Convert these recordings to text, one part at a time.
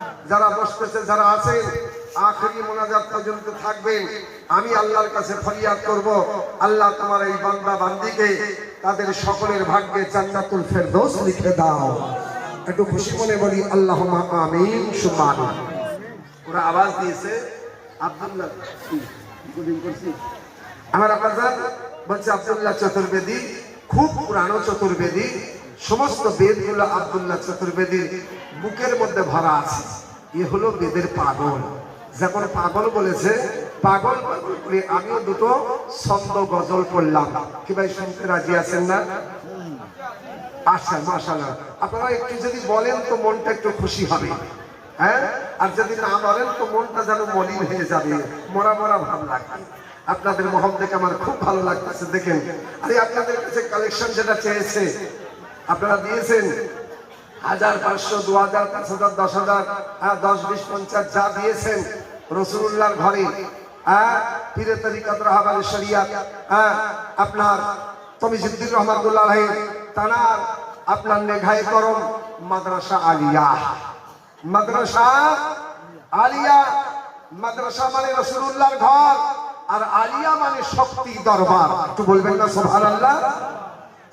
যারা বসতেছে যারা আছেন আখেরি মোনাজাত পর্যন্ত থাকবেন। আমি আল্লাহর কাছে ফরিয়াদ করব, আল্লাহ তোমার এই বান্দা বান্দিকে তাদের সকলের ভাগ্যে জান্নাতুল ফেরদৌস লিখে দাও। একটু খুশি মনে বলি আল্লাহুম্মা আমিন সুম্মা আমিন। ওরা আওয়াজ দিয়েছে আব্দুল্লাহ আমার আব্বাজান বলছে আব্দুল্লাহ চতুর্বেদী খুব পুরানো চতুর্বেদী, সমস্ত বেদগুলো আব্দুল্লাহ চতুর্বেদীর বুকের মধ্যে ভরা আছে। এ হলো বেদের পাগল। যখন পাগল বলেছে পাগল পাগল করে আমিও দুটো ছন্দ গজল পড়লাম। কি ভাই শুনতে রাজি আছেন না? আচ্ছা মাশাআল্লাহ, আপনারা একটু যদি বলেন তো মনটা একটু খুশি হবে, হ্যাঁ? আর যদি না বলেন তো মনটা যেন মলিন হয়ে যাবে, মরা মরা ভাব লাগবে। আপনাদের মহল দেখে আমার খুব ভালো লাগতেছে। দেখেন আরে আপনাদের কাছে কালেকশন যেটা চেয়েছে আপনারা দিয়েছেন 1000, 500, 2000, 5000, 10000, 10, 20, 50 যা দিয়েছেন রাসূলুল্লাহর ঘরে, পীরে তরিকত রাহবারে শরিয়ত, আপনার তমিজুদ্দিন রহমাতুল্লাহ আলাইহি তানার আপনার নেঘায়ে করম মাদ্রাসা আলিয়া, মাদ্রাসা আলিয়া। মাদ্রাসা মানে রাসূলুল্লাহর ঘর আর আলিয়া মানে শক্তি দরবার। একটু বলবেন না সুবহানাল্লাহ?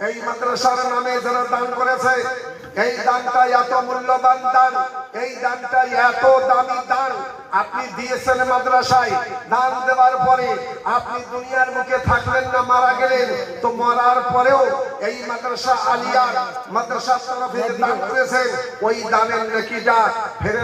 এই মাদ্রাসার নামে যারা দান করেছে, এই দানটা এত মূল্যবান দান, এই দানটা এত দামি দান আপনি দিয়েছেন মাদ্রাসায়। দান দেওয়ার পরে আপনি দুনিয়ার মুখে থাকলেন না, মারা গেলেন, তো মরার পরেও এই মাদ্রাসা আলিয়া মাদ্রাসার তরফে দান করেছেন, ওই দানের নেকিটা ফেরে